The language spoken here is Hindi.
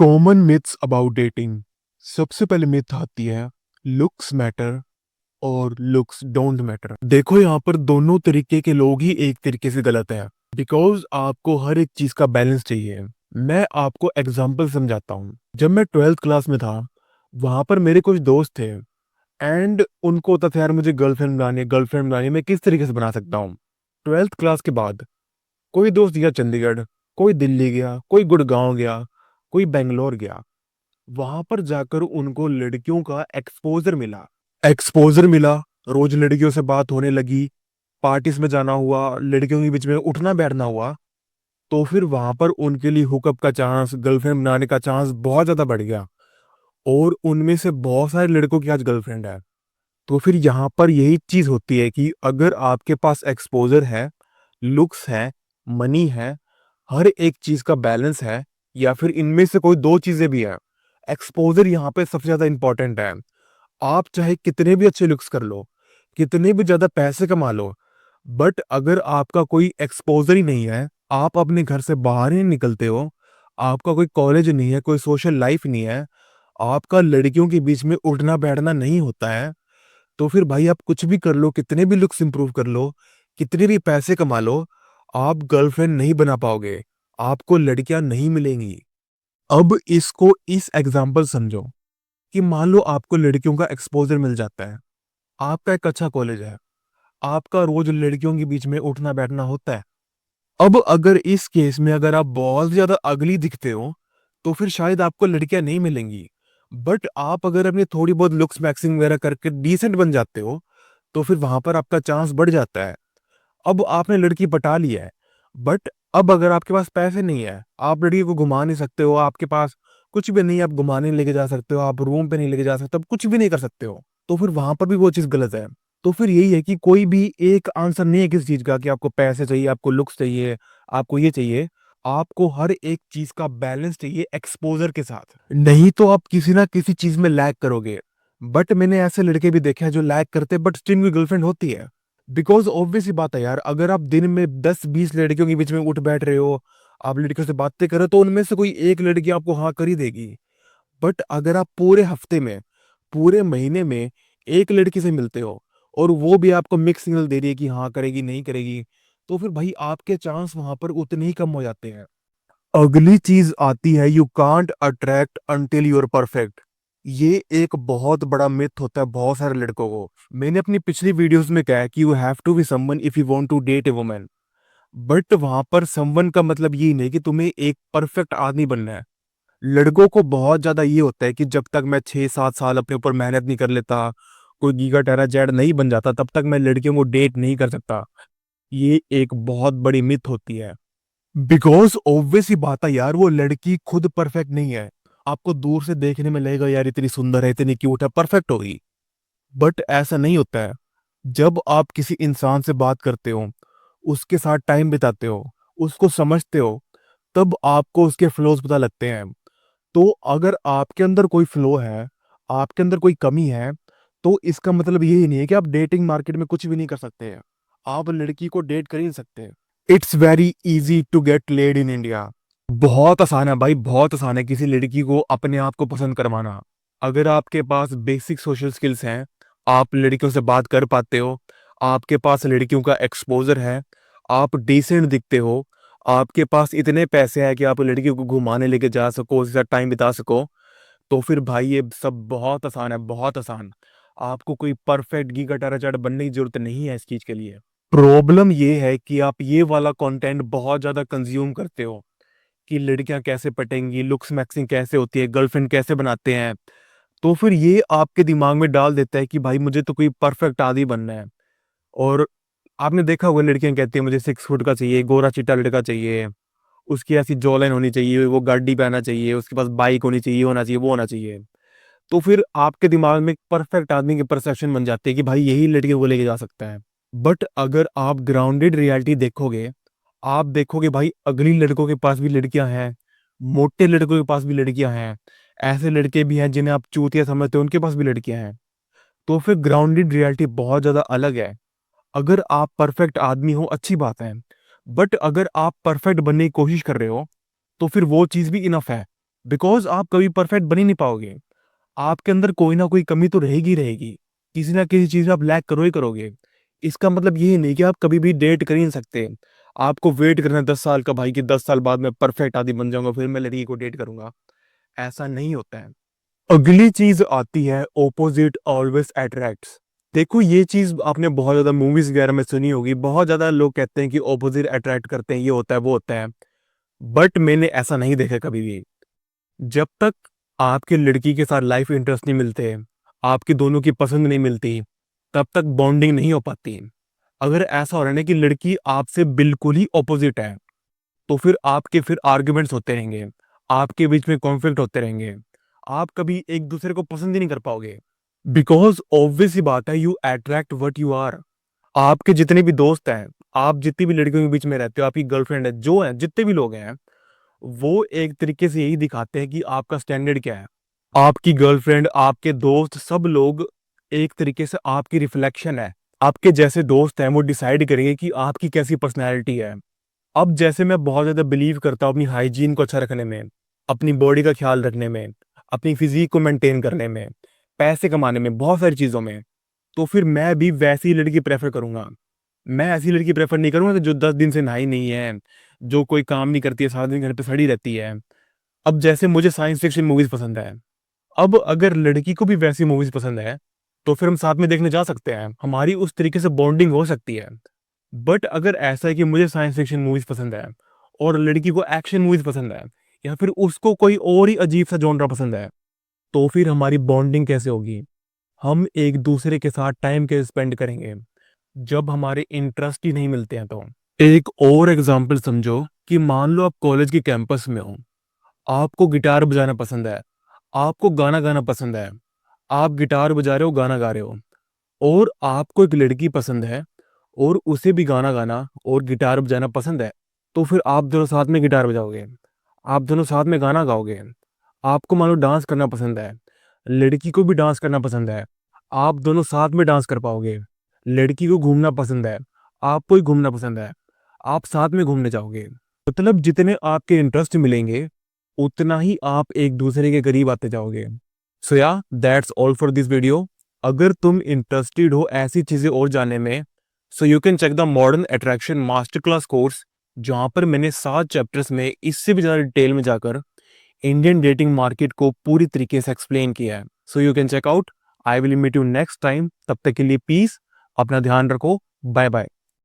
Common myths about dating. सबसे पहले मिथ आती है लुक्स मैटर और लुक्स डोंट मैटर। देखो यहाँ पर दोनों तरीके के लोग ही एक तरीके से गलत हैं, बिकॉज आपको हर एक चीज का बैलेंस चाहिए। मैं आपको एग्जांपल समझाता हूँ। जब मैं 12th क्लास में था, वहां पर मेरे कुछ दोस्त थे एंड उनको होता था यार मुझे गर्लफ्रेंड बनानी है, मैं किस तरीके से बना सकता हूँ। 12th क्लास के बाद कोई दोस्त गया चंडीगढ़, कोई दिल्ली गया, कोई गुड़गांव गया, कोई बेंगलोर गया। वहां पर जाकर उनको लड़कियों का एक्सपोजर मिला। रोज लड़कियों से बात होने लगी, पार्टीज में जाना हुआ, लड़कियों के बीच में उठना बैठना हुआ। तो फिर वहां पर उनके लिए हुकअप का चांस, गर्लफ्रेंड बनाने का चांस बहुत ज्यादा बढ़ गया और उनमें से बहुत सारे लड़कों की आज गर्लफ्रेंड है। तो फिर यहाँ पर यही चीज होती है कि अगर आपके पास एक्सपोजर है, लुक्स है, मनी है, हर एक चीज का बैलेंस है, या फिर इनमें से कोई दो चीजें भी है, एक्सपोजर यहाँ पे सबसे ज्यादा इंपॉर्टेंट है। आप चाहे कितने भी अच्छे लुक्स कर लो, कितने भी ज्यादा पैसे कमा लो, बट अगर आपका कोई एक्सपोजर ही नहीं है, आप अपने घर से बाहर ही नहीं निकलते हो, आपका कोई कॉलेज नहीं है, कोई सोशल लाइफ नहीं है, आपका लड़कियों के बीच में उठना बैठना नहीं होता है, तो फिर भाई आप कुछ भी कर लो, कितने भी लुक्स इंप्रूव कर लो, कितने भी पैसे कमा लो, आप गर्लफ्रेंड नहीं बना पाओगे, आपको लड़कियां नहीं मिलेंगी। अब इसको इस एग्जाम्पल समझो कि मान लो आपको लड़कियों का एक्सपोजर मिल जाता है, आपका एक अच्छा कॉलेज है, आपका रोज लड़कियों के बीच में उठना बैठना होता है। अब अगर इस केस में अगर आप बहुत ज्यादा अगली दिखते हो, तो फिर शायद आपको लड़कियां नहीं मिलेंगी। बट आप अगर अपनी थोड़ी बहुत लुक्स मैक्सिंग वगैरह करके डिसेंट बन जाते हो, तो फिर वहां पर आपका चांस बढ़ जाता है। अब आपने लड़की पटा ली है, बट अब अगर आपके पास पैसे नहीं है, आप लड़की को घुमा नहीं सकते हो, आपके पास कुछ भी नहीं, आप घुमाने नहीं लेके जा सकते हो, आप रूम पे नहीं लेके जा सकते, आप कुछ भी नहीं कर सकते हो, तो फिर वहां पर भी वो चीज गलत है। तो फिर यही है कि कोई भी एक आंसर नहीं है किसी चीज का कि आपको पैसे चाहिए, आपको लुक्स चाहिए, आपको ये चाहिए। आपको हर एक चीज का बैलेंस चाहिए एक्सपोजर के साथ, नहीं तो आप किसी ना किसी चीज में लैग करोगे। बट मैंने ऐसे लड़के भी देखे हैं जो लैग करते हैं बट स्टिल उनकी गर्लफ्रेंड होती है। बिकॉज ऑब्वियस ही बात है यार, अगर आप दिन में 10-20 लड़कियों के बीच में उठ बैठ रहे हो, आप लड़कियों से बातें कर रहे हो, तो उनमें से कोई एक लड़की आपको हाँ कर ही देगी। बट अगर आप पूरे हफ्ते में, पूरे महीने में एक लड़की से मिलते हो और वो भी आपको मिक्स सिग्नल दे रही है कि हाँ करेगी नहीं करेगी, तो फिर भाई आपके चांस वहां पर उतने ही कम हो जाते हैं। अगली चीज आती है you can't attract until you are perfect. ये एक बहुत बड़ा मिथ होता है बहुत सारे लड़कों को। मैंने अपनी पिछली वीडियोस में कहा है कि you have to be someone if you want to date a woman. But वहां पर समवन का मतलब ये नहीं कि तुम्हें एक परफेक्ट आदमी बनना है। लड़कों को बहुत ज्यादा ये होता है कि जब तक मैं 6-7 साल अपने ऊपर मेहनत नहीं कर लेता, कोई गीगा टेरा जेड नहीं बन जाता, तब तक मैं लड़कियों को डेट नहीं कर सकता। ये एक बहुत बड़ी मिथ होती है। बिकॉज ऑब्वियस ही बात है यार, वो लड़की खुद परफेक्ट नहीं है। आपको दूर से देखने में लगेगा यार इतनी सुंदर है, इतनी क्यूट है, परफेक्ट होगी, बट ऐसा नहीं होता है। जब आप किसी इंसान से बात करते हो, उसके साथ टाइम बिताते हो, उसको समझते हो, तब आपको उसके फ्लॉज पता लगते हैं। तो अगर आपके अंदर कोई फ्लो है, आपके अंदर कोई कमी है, तो इसका मतलब यही नहीं है कि आप डेटिंग मार्केट में कुछ भी नहीं कर सकते हैं, आप लड़की को डेट कर ही नहीं सकते। It's very easy to get laid in India. बहुत आसान है भाई, बहुत आसान है किसी लड़की को अपने आप को पसंद करवाना। अगर आपके पास बेसिक सोशल स्किल्स हैं, आप लड़कियों से बात कर पाते हो, आपके पास लड़कियों का एक्सपोजर है, आप डिसेंट दिखते हो, आपके पास इतने पैसे हैं कि आप लड़कियों को घुमाने लेके जा सको, उसके साथ टाइम बिता सको, तो फिर भाई ये सब बहुत आसान है, बहुत आसान। आपको कोई परफेक्ट गीगा टाराचाट बनने की जरूरत नहीं है इस चीज के लिए। प्रॉब्लम ये है कि आप ये वाला कंटेंट बहुत ज्यादा कंज्यूम करते हो कि लड़कियां कैसे पटेंगी, लुक्स मैक्सिंग कैसे होती है, गर्लफ्रेंड कैसे बनाते हैं। तो फिर ये आपके दिमाग में डाल देता है कि भाई मुझे तो कोई परफेक्ट आदमी बनना है। और आपने देखा होगा लड़कियां कहती हैं मुझे 6 फुट का चाहिए, गोरा चिट्टा लड़का चाहिए, उसकी ऐसी जॉ लाइन होनी चाहिए, वो गाड़ी पहनना चाहिए, उसके पास बाइक होनी चाहिए, होना चाहिए, वो होना चाहिए। तो फिर आपके दिमाग में परफेक्ट आदमी की परसेप्शन बन जाती है कि भाई यही लड़के को लेके जा सकता है। बट अगर आप ग्राउंडेड रियलिटी देखोगे, आप देखोगे भाई अगली लड़कों के पास भी लड़कियां हैं, मोटे लड़कों के पास भी लड़कियां हैं, ऐसे लड़के भी हैं जिन्हें आप चूतिया समझते हो, उनके पास भी लड़कियां हैं। तो फिर ग्राउंडेड रियलिटी बहुत ज्यादा अलग है। अगर आप परफेक्ट आदमी हो अच्छी बात है, बट अगर आप परफेक्ट बनने की कोशिश कर रहे हो, तो फिर वो चीज भी इनफ है। बिकॉज़ आप कभी परफेक्ट बन ही नहीं पाओगे। आपके अंदर कोई ना कोई कमी तो रहेगी ही रहेगी। किसी ना किसी चीज़ में आप लैक करो ही करोगे। इसका मतलब ये नहीं कि आप कभी भी डेट कर ही नहीं सकते। आपको वेट करना है 10 साल का भाई कि 10 साल बाद मैं परफेक्ट आदमी बन जाऊँगा, फिर मैं लड़की को डेट करूँगा। ऐसा नहीं होता है। अगली चीज़ आती है ऑपोज़िट ऑलवेज़ अट्रैक्ट्स। देखो ये चीज़ आपने बहुत ज़्यादा मूवीज़ वगैरह में सुनी होगी। बहुत ज़्यादा लोग कहते हैं कि ऑपोज़िट अट्रैक्ट करते हैं, ये होता है, वो होता है। बट मैंने ऐसा नहीं देखा कभी भी। जब तक आपके लड़की के साथ लाइफ इंटरेस्ट नहीं मिलते, आपकी दोनों की पसंद नहीं मिलती, तब तक बॉन्डिंग नहीं हो पाती। अगर ऐसा हो रहा है ना कि लड़की आपसे बिल्कुल ही ऑपोजिट है, तो फिर आर्ग्यूमेंट्स होते रहेंगे, आपके बीच में कॉन्फ्लिक्ट होते रहेंगे, आप कभी एक दूसरे को पसंद ही नहीं कर पाओगे। बिकॉज ऑब्वियस ही बात है, you attract what you are. आपके जितने भी दोस्त हैं, आप जितनी भी लड़कियों के बीच में रहते हो, आपकी गर्लफ्रेंड है, जो है, जितने भी लोग हैं, वो एक तरीके से यही दिखाते हैं कि आपका स्टैंडर्ड क्या है। आपकी गर्लफ्रेंड, आपके दोस्त, सब लोग एक तरीके से आपकी रिफ्लेक्शन है। आपके जैसे दोस्त हैं, वो डिसाइड करेंगे कि आपकी कैसी पर्सनैलिटी है। अब जैसे मैं बहुत ज़्यादा बिलीव करता हूँ अपनी हाइजीन को अच्छा रखने में, अपनी बॉडी का ख्याल रखने में, अपनी फिज़ीक को मेंटेन करने में, पैसे कमाने में, बहुत सारी चीज़ों में, तो फिर मैं भी वैसी ही लड़की प्रेफ़र करूँगा। मैं ऐसी लड़की प्रेफ़र नहीं करूँगा कि जो 10 दिन से नहाई नहीं है, जो कोई काम नहीं करती है, सारा दिन घर पे सड़ी रहती है। अब जैसे मुझे साइंस फिक्शन मूवीज़ पसंद है, अब अगर लड़की को भी वैसी मूवीज़ पसंद है, तो फिर हम साथ में देखने जा सकते हैं। हमारी उस तरीके से बॉन्डिंग हो सकती है। बट अगर ऐसा है कि मुझे साइंस फिक्शन मूवीज़ पसंद है और लड़की को एक्शन मूवीज़ पसंद है, या फिर उसको कोई और ही अजीब-सा जॉनरा पसंद है, तो फिर हमारी बॉन्डिंग कैसे होगी? हम एक-दूसरे के साथ टाइम कैसे स्पेंड करेंगे, जब हमारे इंटरेस्ट ही नहीं मिलते हैं तो? एक और एग्ज़ाम्पल समझो कि मान लो आप कॉलेज के कैंपस में हो, आपको गिटार बजाना पसंद है, आपको गाना गाना पसंद है, आप गिटार बजा रहे हो, गाना गा रहे हो, और आपको एक लड़की पसंद है और उसे भी गाना गाना और गिटार बजाना पसंद है, तो फिर आप दोनों साथ में गिटार बजाओगे, आप दोनों साथ में गाना गाओगे। आपको मान लो डांस करना पसंद है, लड़की को भी डांस करना पसंद है, आप दोनों साथ में डांस कर पाओगे। लड़की को घूमना पसंद है, आपको ही घूमना पसंद है, आप साथ में घूमने जाओगे। मतलब जितने आपके इंटरेस्ट मिलेंगे, उतना ही आप एक दूसरे के करीब आते जाओगे। सो या that's all for this video. अगर तुम इंटरेस्टेड हो ऐसी चीजें और जानने में, so you can check the modern attraction master class course, जहां पर मैंने 7 चैप्टर्स में इससे भी ज्यादा डिटेल में जाकर इंडियन डेटिंग मार्केट को पूरी तरीके से एक्सप्लेन किया है। So you can check out. I will meet you next time. तब तक के लिए पीस, अपना ध्यान रखो, बाय बाय।